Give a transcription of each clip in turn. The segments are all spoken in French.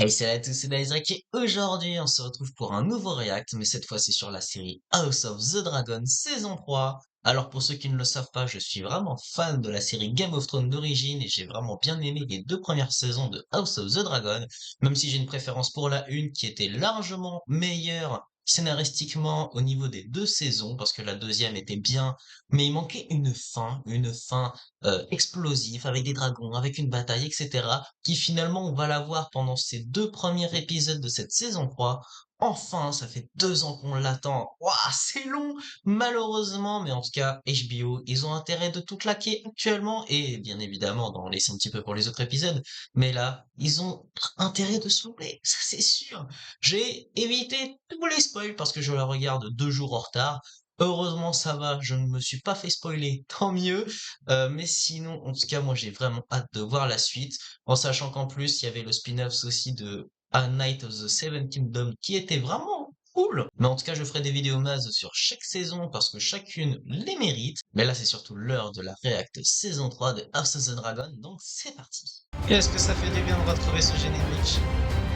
Hey, salut à tous, c'est Daizrek et aujourd'hui on se retrouve pour un nouveau react, mais cette fois c'est sur la série House of the Dragon saison 3. Alors pour ceux qui ne le savent pas, je suis vraiment fan de la série Game of Thrones d'origine et j'ai vraiment bien aimé les deux premières saisons de House of the Dragon, même si j'ai une préférence pour la une qui était largement meilleure scénaristiquement au niveau des deux saisons, parce que la deuxième était bien, mais il manquait une fin explosif, avec des dragons, avec une bataille, etc., qui finalement on va la voir pendant ces deux premiers épisodes de cette saison 3. Enfin, ça fait 2 ans qu'on l'attend. Waouh, c'est long, malheureusement, mais en tout cas, HBO, ils ont intérêt de tout claquer actuellement, et bien évidemment d'en laisser un petit peu pour les autres épisodes, mais là, ils ont intérêt de souffler, ça c'est sûr. J'ai évité tous les spoils parce que je la regarde 2 jours en retard. Heureusement, ça va, je ne me suis pas fait spoiler, tant mieux. Mais sinon, en tout cas, moi, j'ai vraiment hâte de voir la suite, en sachant qu'en plus, il y avait le spin-off aussi de A Night of the Seven Kingdoms qui était vraiment cool. Mais en tout cas, je ferai des vidéos nazes sur chaque saison parce que chacune les mérite. Mais là, c'est surtout l'heure de la React saison 3 de House of the Dragon, donc c'est parti. Qu'est-ce que ça fait du bien de retrouver ce générique?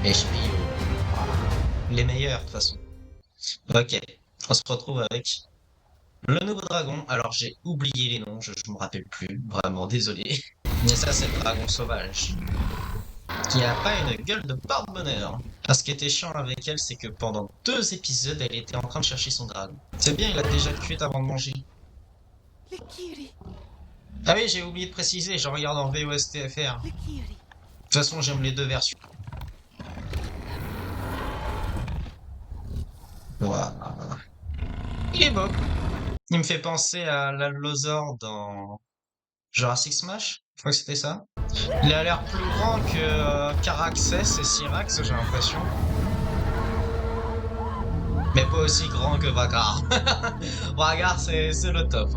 HBO, les meilleurs de toute façon. Ok, on se retrouve avec le nouveau dragon. Alors j'ai oublié les noms, je me rappelle plus, vraiment désolé. Mais ça c'est le dragon sauvage, qui a pas une gueule de porte-bonheur. Ce qui était chiant avec elle, c'est que pendant 2 épisodes, elle était en train de chercher son dragon. C'est bien, il a déjà cuit avant de manger. Likiri, Ah oui, j'ai oublié de préciser, je regarde en VOSTFR. De Likiri. toute façon, j'aime les deux versions. Voilà. Il est beau. Il me fait penser à l'Allosaur dans Jurassic Smash. Je crois que c'était ça. Il a l'air plus grand que Caraxès et Syrax, j'ai l'impression. Mais pas aussi grand que Vagar. Vagar, c'est le top.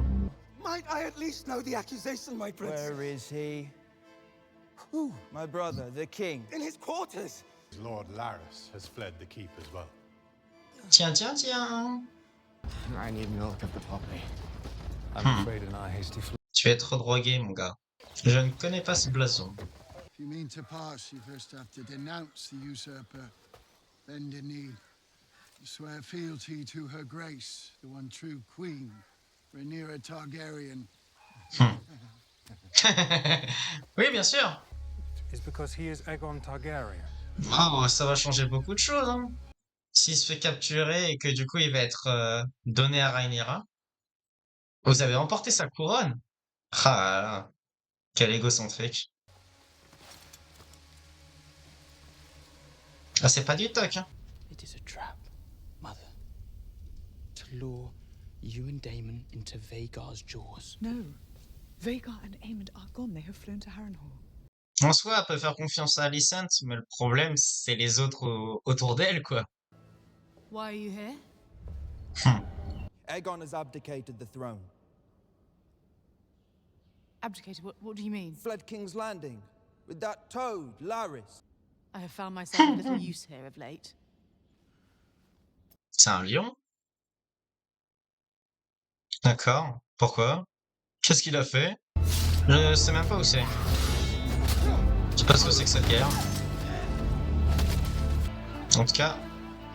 Might I at least know the accusation, my prince? Where is he? Ooh, my brother, the king. In his quarters. Lord Laris has fled the keep as well. Tiens, tiens, tiens. I need milk of the poppy. I'm afraid in our hasty flight. Tu es trop drogué, mon gars. Je ne connais pas ce blason. If you mean to pass, you first have to denounce the usurper, bend the knee, swear fealty to her grace, the one true queen, Rhaenyra Targaryen. Oui, bien sûr. It's because he is Aegon Targaryen. Oh, ça va changer beaucoup de choses, hein. S'il se fait capturer et que du coup il va être donné à Rhaenyra. Vous avez emporté sa couronne? Ah là là, quel égocentrique. Ah, c'est pas du toc, hein. It is a trap, Mother, to lure you and Daemon into Vagar's jaws. No. Vagar and Aemond are gone. They have flown to Harrenhal. En soi, elle peut faire confiance à Alicent, mais le problème, c'est les autres autour d'elle, quoi. Why are you here? Aegon has abdicated the throne. Abdicated? What do you mean? Fled King's Landing with that toad, Laris. I have found myself of little use here of late. C'est un lion? D'accord. Pourquoi? Qu'est-ce qu'il a fait? Je sais même pas où c'est. Je sais pas ce que c'est que cette guerre. En tout cas,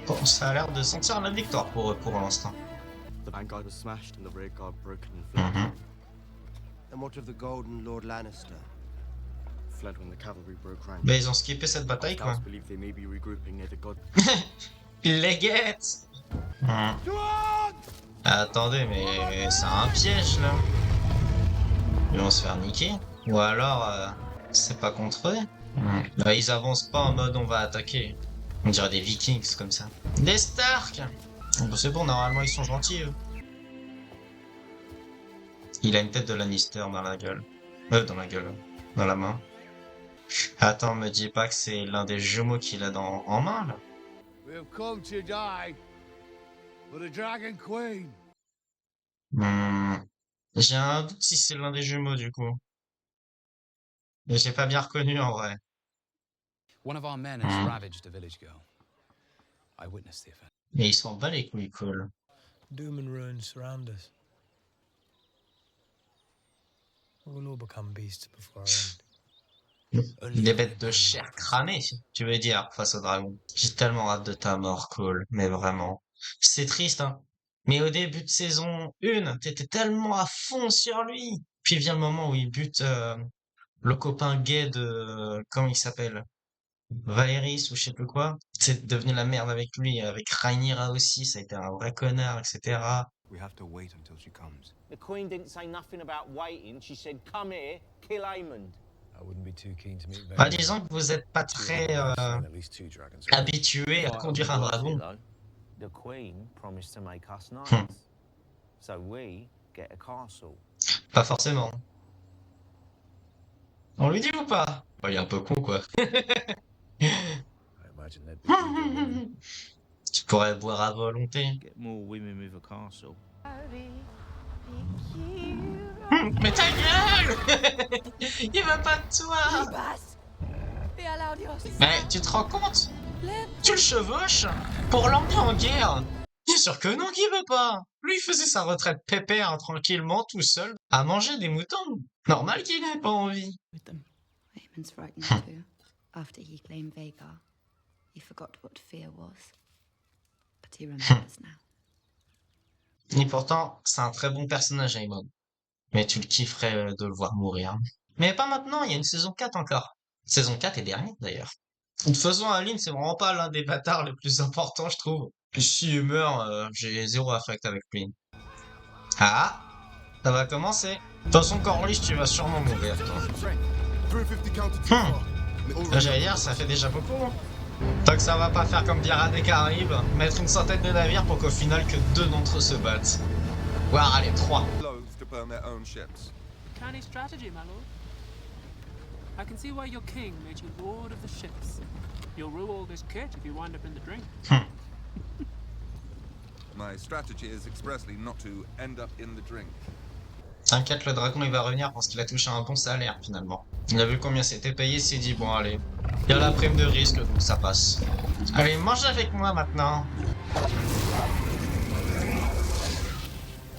bon, ça a l'air de sentir la victoire pour eux pour l'instant. The vanguard was smashed and the rear guard broken and fled. And what of the Golden Lord Lannister? Fled when the cavalry broke ranks. Ben, ils ont skippé cette bataille, quoi. Scouts believe they may be regrouping near the god. Ils les guettent! Attendez, mais c'est un piège, là. Ils vont se faire niquer. Ou alors, c'est pas contre eux. Là, ils avancent pas en mode on va attaquer. On dirait des Vikings comme ça. Des Stark! Bon, c'est bon, normalement ils sont gentils, eux. Il a une tête de Lannister dans la gueule. Dans la gueule. Dans la main. Attends, me dis pas que c'est l'un des jumeaux qu'il a en main, là. We've come to die for the Dragon Queen. J'ai un doute si c'est l'un des jumeaux, du coup. Mais j'ai pas bien reconnu, en vrai. One of our men has ravaged a village girl. I witnessed the event. Mais ils s'en bat les couilles, cool. Doom and ruin surround us. We will all become beasts before our end. Des bêtes de chair cramée, tu veux dire, face au dragon. J'ai tellement hâte de ta mort, Cole, mais vraiment. C'est triste, hein. Mais au début de saison 1, t'étais tellement à fond sur lui. Puis vient le moment où il bute le copain gay de... Comment il s'appelle? Valéris ou je sais plus quoi. C'est devenu la merde avec lui, avec Rhaenyra aussi, ça a été un vrai connard, etc. We have to wait until she comes. The Queen didn't say nothing about waiting. She said, come here, kill Aemond. I wouldn't be too keen to meet Bah, disons que vous êtes pas très at least 2 dragons. habitué à Quite conduire un worth it, dragon. though. The Queen promised to make us knights. So we get a castle. Pas forcément. On lui dit ou pas? Bah, il est un peu con, quoi. I imagine they'd be eager women. Tu pourrais boire à volonté. Get more women with a castle. Mais ta gueule! Il veut pas de toi! Mais tu te rends compte? Tu le chevauches pour l'emmener en guerre! Bien sûr que non, qu'il veut pas! Lui, il faisait sa retraite pépère, tranquillement, tout seul, à manger des moutons. Normal qu'il n'ait pas envie. With them. Aemond's frightened too. After he claimed Vhagar, he forgot what fear was. But he remembers now. Et pourtant, c'est un très bon personnage, Aemon. Mais tu le kifferais de le voir mourir. Mais pas maintenant, il y a une saison 4 encore. Saison 4 et dernière, d'ailleurs. De toute façon, Aline, c'est vraiment pas l'un des bâtards les plus importants, je trouve. Et si il meurt, j'ai zéro affect avec lui. Ah, ça va commencer. De toute façon, Corlys, tu vas sûrement mourir, toi. Là, j'allais dire, ça fait déjà beaucoup. Tant que ça va pas faire comme Pirates des Caraïbes, mettre une centaine de navires pour qu'au final que 2 d'entre eux se battent. Voire, allez, 3. Loath to burn their own ships. Canny strategy, my lord. I can see why your king made you lord of the ships. You'll rule all this kit if you wind up in the drink. My strategy is expressly not to end up in the drink. T'inquiète, le dragon il va revenir parce qu'il a touché un bon salaire finalement. Il a vu combien c'était payé, il s'est dit bon allez, il y a la prime de risque donc ça passe. Allez, mange avec moi maintenant.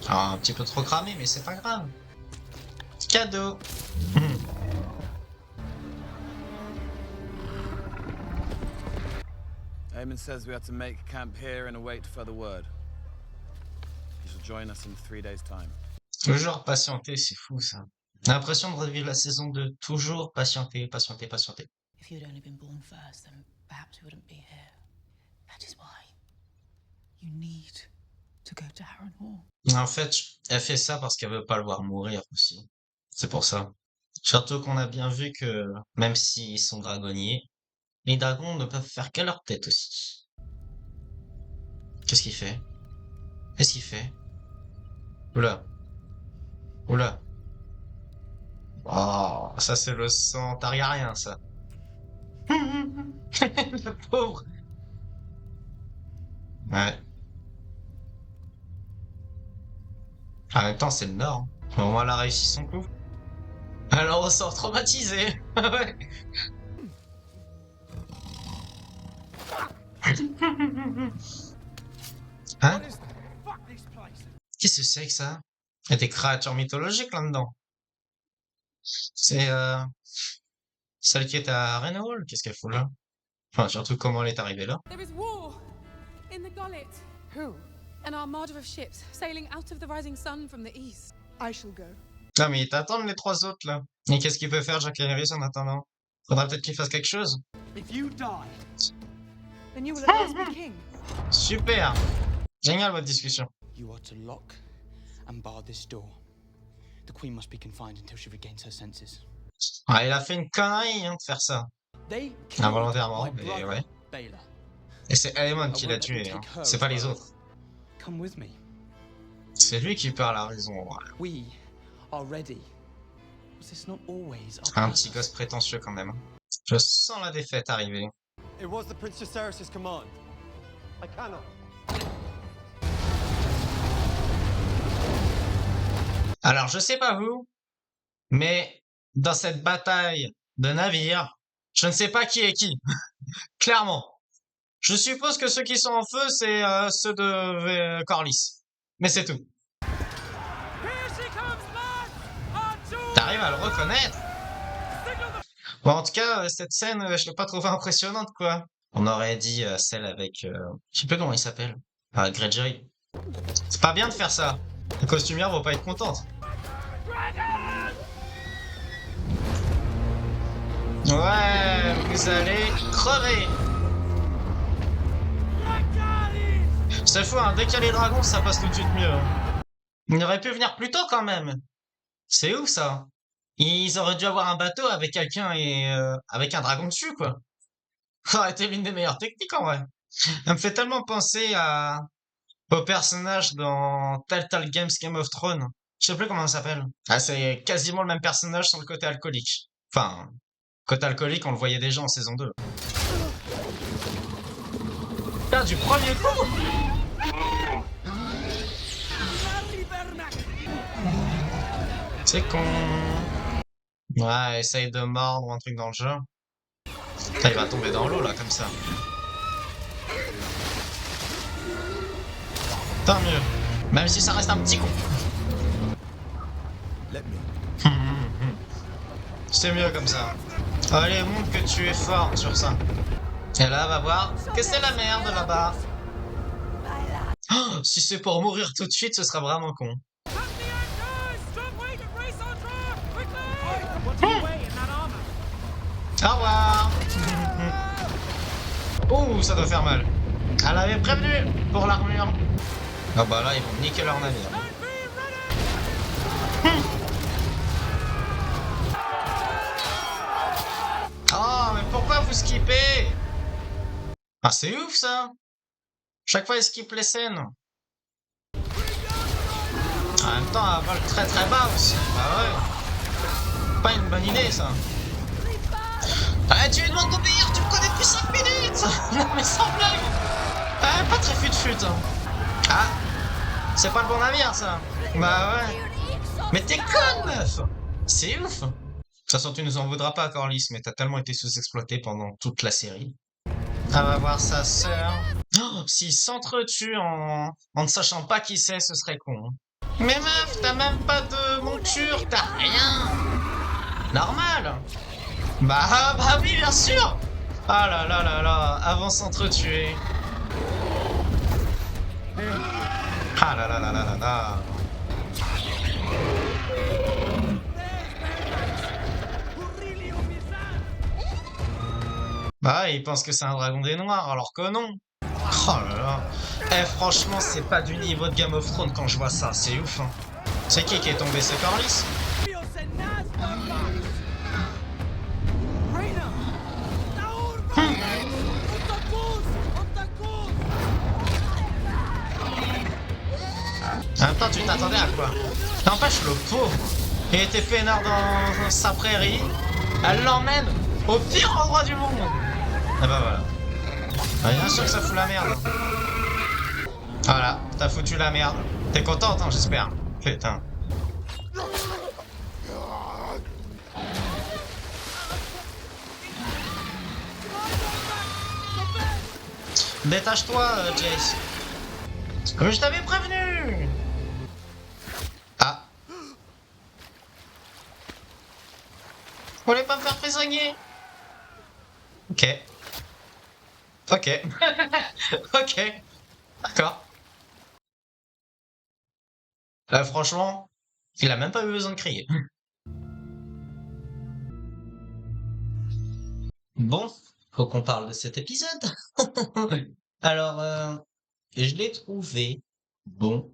Ah, un petit peu trop cramé mais c'est pas grave. Cadeau. Aemon says we have to make camp here and await further word. He shall join us in 3 days' time. Toujours patienter, c'est fou ça. J'ai l'impression de revivre la saison 2. Toujours patienter, patienter, patienter. If you'd only been born first, then perhaps we wouldn't be here. That is why you need to go to Harrenhal. En fait, elle fait ça parce qu'elle veut pas le voir mourir aussi. C'est pour ça. Surtout qu'on a bien vu que, même s'ils sont dragonniers, les dragons ne peuvent faire qu'à leur tête aussi. Qu'est-ce qu'il fait? Qu'est-ce qu'il fait? Oula. Oula. Oh, ça c'est le sang Targaryen, ça. Le pauvre. Ouais. En même temps, c'est le Nord. Au moins, elle a réussi son coup. Alors, on sort traumatisé. Ouais. Hein? Qu'est-ce que c'est que ça? Il y a des créatures mythologiques là-dedans. C'est celle qui est à Harrenhal. Qu'est-ce qu'elle fout là? Enfin, surtout comment elle est arrivée là. There is war in the Gullet. Who? An armada of ships sailing out of the rising sun from the east. I shall go. Non mais ils t'attendent les 3 autres là. Et qu'est-ce qu'il peut faire Jack Harris en attendant? Faudra peut-être qu'il fasse quelque chose. If you die, Then you will at last be king. Super. Génial votre discussion. You are to lock and bar this door. The Queen must be confined until she regains her senses. Ah, il a fait une connerie hein, de faire ça. They Involontairement, killed my mais brother, ouais. Baylor. Et c'est Aemon qui l'a tué, hein. C'est pas les autres. Come with me. C'est lui qui perd la raison. We are ready. Was this not always our Un purpose? petit gosse prétentieux quand même. Je sens la défaite arriver. it was the Prince Jacaerys' command. I cannot. Alors je sais pas vous, mais dans cette bataille de navires, je ne sais pas qui est qui. Clairement. Je suppose que ceux qui sont en feu, c'est ceux de Corlys. Mais c'est tout. T'arrives à le reconnaître? Bon, en tout cas, cette scène, je l'ai pas trouvée impressionnante, quoi. On aurait dit celle avec, je sais plus comment il s'appelle. Greyjoy. C'est pas bien de faire ça. La costumière va pas être contente. Ouais, vous allez crever. C'est fou, hein, dès qu'il y a les dragons, ça passe tout de suite mieux. Il aurait pu venir plus tôt quand même. C'est ouf ça. Ils auraient dû avoir un bateau avec quelqu'un et avec un dragon dessus, quoi. Ça aurait été l'une des meilleures techniques en vrai. Ça me fait tellement penser au personnage dans Telltale Games Game of Thrones. Je sais plus comment ça s'appelle. Ah, c'est quasiment le même personnage sans le côté alcoolique. Enfin, côté alcoolique, on le voyait déjà en saison 2. Putain, du premier coup! C'est con. Ouais, essaye de mordre ou un truc dans le genre. Putain, il va tomber dans l'eau là, comme ça. Tant mieux. Même si ça reste un petit con. C'est mieux comme ça. Allez, montre que tu es fort sur ça. Et là, va voir que c'est la merde là-bas. Oh, si c'est pour mourir tout de suite, ce sera vraiment con. Au revoir. Ouh, ça doit faire mal. Elle avait prévenu pour l'armure. Ah bah là, ils vont niquer leur navire. Oh, mais pourquoi vous skippez? Ah, c'est ouf ça. Chaque fois, ils skippent les scènes. En même temps, elle vole très très bas aussi. Bah ouais. Pas une bonne idée ça. Ah, tu lui demandes d'obéir, tu me connais depuis 5 minutes. Non mais sans blague. Ah, pas très fut-fut. Hein. Ah, c'est pas le bon navire ça. Bah ouais. Mais t'es conne, meuf. C'est ouf. De toute façon, tu nous en voudras pas, Corlys, mais t'as tellement été sous-exploité pendant toute la série. Elle va voir sa sœur. Oh, s'ils s'entretuent en ne sachant pas qui c'est, ce serait con. Hein. Mais meuf, t'as même pas de monture, t'as rien. Normal. Bah oui, bien sûr. Ah là là là là, avant s'entretuer. Ah là là là là là là. Bah, il pense que c'est un dragon des noirs, alors que non. Oh là là. Eh, franchement, c'est pas du niveau de Game of Thrones quand je vois ça, c'est ouf. Hein. C'est qui est tombé, c'est Corlys? En même temps, tu t'attendais à quoi? N'empêche, le pauvre, il était peinard dans sa prairie, elle l'emmène au pire endroit du monde. Et bah voilà. Bah, bien sûr que ça fout la merde. Voilà, t'as foutu la merde. T'es contente, hein, j'espère. Putain. Détache-toi, Jace. Comme je t'avais prévenu. Ah. Vous voulez pas me faire prisonnier? Ok. Ok. Ok. D'accord. Franchement, il a même pas eu besoin de crier. Bon, faut qu'on parle de cet épisode. Alors, je l'ai trouvé bon,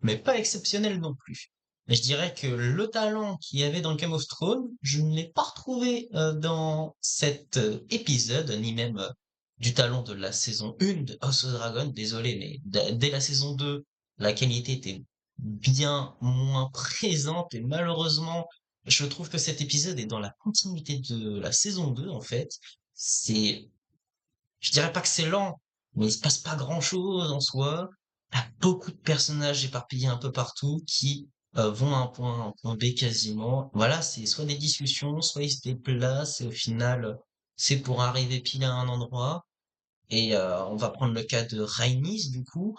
mais pas exceptionnel non plus. Mais je dirais que le talent qu'il y avait dans Game of Thrones, je ne l'ai pas retrouvé dans cet épisode, ni même du talent de la saison 1 de House of Dragon. Désolé, mais dès la saison 2, la qualité était bien moins présente et malheureusement, je trouve que cet épisode est dans la continuité de la saison 2 en fait. Je dirais pas que c'est lent, mais il se passe pas grand-chose en soi. T'as beaucoup de personnages éparpillés un peu partout qui vont à un point B quasiment. Voilà, c'est soit des discussions, soit ils se déplacent et au final, c'est pour arriver pile à un endroit. Et on va prendre le cas de Rhaenys du coup.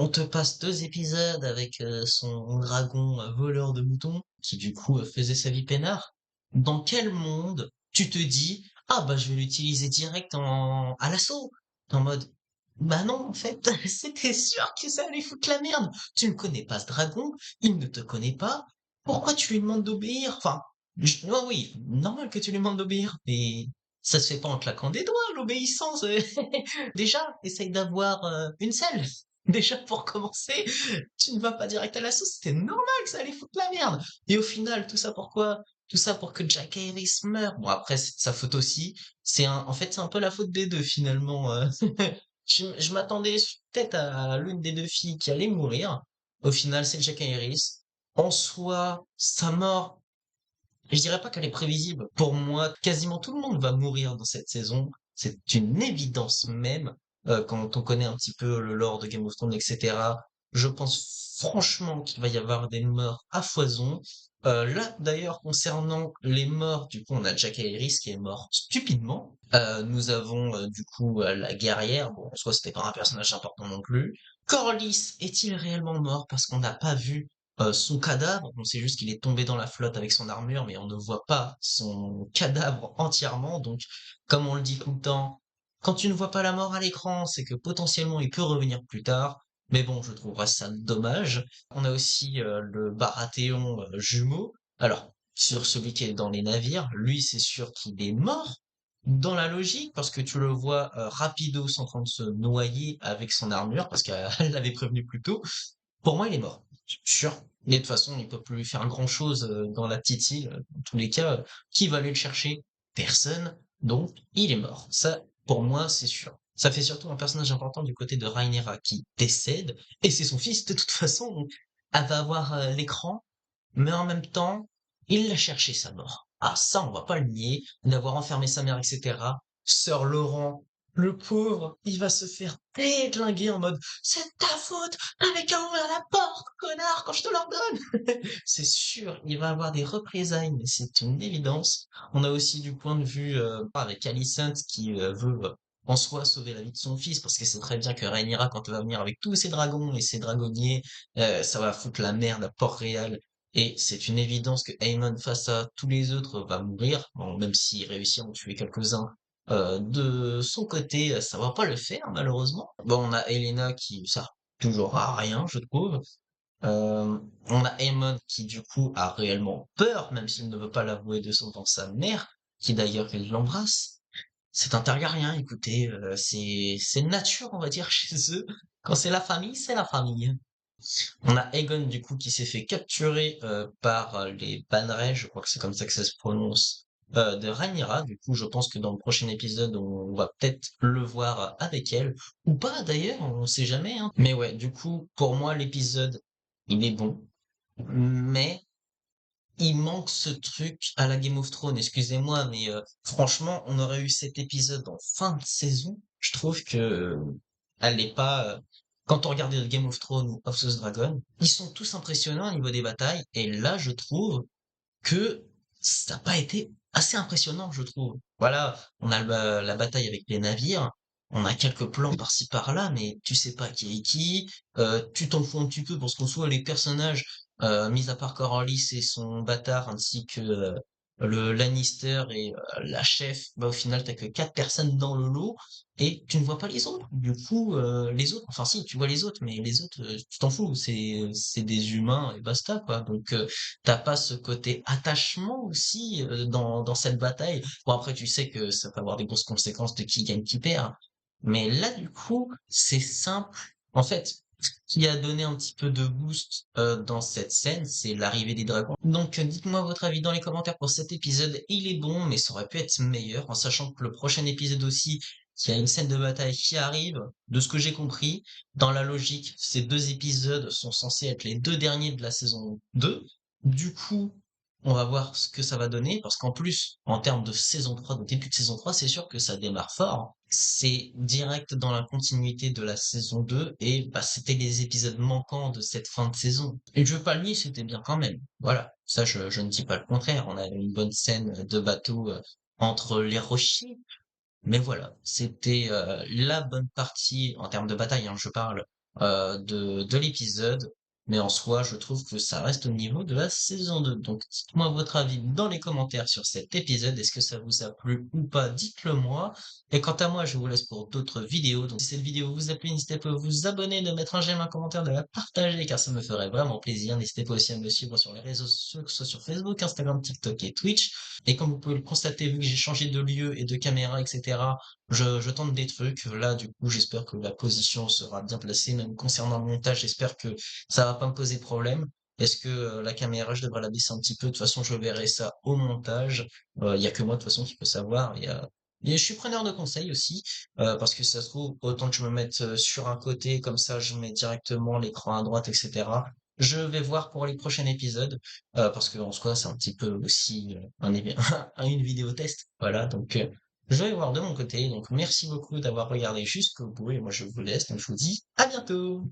On te passe 2 épisodes avec son dragon voleur de moutons qui du coup faisait sa vie peinard. Dans quel monde tu te dis, ah bah je vais l'utiliser direct à l'assaut. T'es en mode, bah non, en fait, c'était sûr que ça allait foutre la merde. Tu ne connais pas ce dragon, il ne te connaît pas. Pourquoi tu lui demandes d'obéir? Enfin, oh oui, normal que tu lui demandes d'obéir, mais ça se fait pas en claquant des doigts, l'obéissance. Déjà, essaye d'avoir une selle. Déjà, pour commencer, tu ne vas pas direct à l'assaut, c'était normal que ça allait foutre la merde. Et au final, tout ça pourquoi? Tout ça pour que Jack Harris meure. Bon, après, c'est de sa faute aussi. En fait, c'est un peu la faute des deux, finalement. Je m'attendais peut-être à l'une des deux filles qui allait mourir. Au final, c'est Jack Harris. En soi, sa mort, je dirais pas qu'elle est prévisible. Pour moi, quasiment tout le monde va mourir dans cette saison. C'est une évidence même, quand on connaît un petit peu le lore de Game of Thrones, etc. Je pense franchement qu'il va y avoir des morts à foison. Là, d'ailleurs, concernant les morts, du coup, on a Jack Harris qui est mort stupidement. Nous avons, du coup, la guerrière. Bon, en soi, c'était pas un personnage important non plus. Corlys est-il réellement mort parce qu'on n'a pas vu son cadavre? On sait juste qu'il est tombé dans la flotte avec son armure, mais on ne voit pas son cadavre entièrement. Donc, comme on le dit tout le temps, quand tu ne vois pas la mort à l'écran, c'est que potentiellement il peut revenir plus tard. Mais bon, je trouverais ça dommage. On a aussi le Baratheon jumeau. Alors, sur celui qui est dans les navires, lui, c'est sûr qu'il est mort. Dans la logique, parce que tu le vois rapidos en train de se noyer avec son armure, parce qu'elle l'avait prévenu plus tôt. Pour moi, il est mort. Sûr. Mais de toute façon, il peut plus faire grand-chose dans la petite île. Dans tous les cas, qui va aller le chercher? Personne. Donc, il est mort. Ça, pour moi, c'est sûr. Ça fait surtout un personnage important du côté de Rhaenyra qui décède. Et c'est son fils, de toute façon. Donc, elle va avoir l'écran. Mais en même temps, il l'a cherché, sa mort. Ah, ça, on va pas le nier. D'avoir enfermé sa mère, etc. Sœur Laurent, le pauvre, il va se faire déglinguer en mode c'est ta faute, t'avais qu'à ouvrir la porte, connard, quand je te l'ordonne. C'est sûr, il va avoir des représailles, mais c'est une évidence. On a aussi du point de vue avec Alicent qui veut en soi sauver la vie de son fils, parce que c'est très bien que Rhaenyra, quand elle va venir avec tous ses dragons et ses dragonniers, ça va foutre la merde à Port-Réal. Et c'est une évidence que Aemon, face à tous les autres, va mourir. Bon, même s'il réussit à en tuer quelques-uns, de son côté, ça va pas le faire, malheureusement. Bon, on a Elena qui sert toujours à rien, je trouve. On a Aemon qui, du coup, a réellement peur, même s'il ne veut pas l'avouer devant sa mère, qui d'ailleurs, il l'embrasse. C'est un Targaryen, écoutez, c'est nature, on va dire, chez eux. Quand c'est la famille, c'est la famille. On a Aegon, du coup, qui s'est fait capturer par les Bannerets, je crois que c'est comme ça que ça se prononce, de Rhaenyra. Du coup, je pense que dans le prochain épisode, on va peut-être le voir avec elle. Ou pas, d'ailleurs, on sait jamais, hein. Mais ouais, du coup, pour moi, l'épisode, il est bon. Mais il manque ce truc à la Game of Thrones, excusez-moi, mais franchement, on aurait eu cet épisode en fin de saison. Je trouve que elle est pas. Quand on regarde Game of Thrones ou House of the Dragon, ils sont tous impressionnants au niveau des batailles, et là, je trouve que ça n'a pas été assez impressionnant, je trouve. Voilà, on a la bataille avec les navires, on a quelques plans par-ci par-là, mais tu sais pas qui est qui, tu t'en fous un petit peu parce qu'en soit les personnages, mis à part Corlys et son bâtard, ainsi que le Lannister et la chef, bah au final t'as que 4 personnes dans le lot et tu ne vois pas les autres. Du coup, les autres, enfin si, tu vois les autres, mais les autres, tu t'en fous, c'est des humains et basta quoi. Donc t'as pas ce côté attachement aussi dans cette bataille. Bon après tu sais que ça peut avoir des grosses conséquences de qui gagne qui perd. Mais là du coup c'est simple. En fait, ce qui a donné un petit peu de boost dans cette scène, c'est l'arrivée des dragons. Donc dites-moi votre avis dans les commentaires pour cet épisode. Il est bon, mais ça aurait pu être meilleur, en sachant que le prochain épisode aussi, il y a une scène de bataille qui arrive. De ce que j'ai compris, dans la logique, ces 2 épisodes sont censés être les 2 derniers de la saison 2. Du coup, on va voir ce que ça va donner, parce qu'en plus, en termes de saison 3, de début de saison 3, c'est sûr que ça démarre fort. C'est direct dans la continuité de la saison 2, et bah, c'était les épisodes manquants de cette fin de saison. Et je veux pas le nier, c'était bien quand même. Voilà, ça je ne dis pas le contraire, on a une bonne scène de bateau entre les rochers, mais voilà, c'était la bonne partie, en termes de bataille, hein, je parle, de l'épisode. mais en soi, je trouve que ça reste au niveau de la saison 2. Donc, dites-moi votre avis dans les commentaires sur cet épisode. Est-ce que ça vous a plu ou pas? Dites-le moi. Et quant à moi, je vous laisse pour d'autres vidéos. Donc, si cette vidéo vous a plu, n'hésitez pas à vous abonner, de mettre un j'aime, un commentaire, de la partager, car ça me ferait vraiment plaisir. N'hésitez pas aussi à me suivre sur les réseaux sociaux, que ce soit sur Facebook, Instagram, TikTok et Twitch. Et comme vous pouvez le constater, vu que j'ai changé de lieu et de caméra, etc., je tente des trucs. Là, du coup, j'espère que la position sera bien placée. Même concernant le montage, j'espère que ça va pas me poser problème. Est-ce que la caméra, je devrais la baisser un petit peu? De toute façon, je verrai ça au montage. Il y a que moi, de toute façon, qui peut savoir. Et je suis preneur de conseils aussi, parce que ça se trouve, autant que je me mette sur un côté, comme ça, je mets directement l'écran à droite, etc. Je vais voir pour les prochains épisodes, parce que en soi, c'est un petit peu aussi une vidéo test. Voilà, donc je vais voir de mon côté. Donc merci beaucoup d'avoir regardé jusqu'au bout, et moi je vous laisse. Donc je vous dis à bientôt.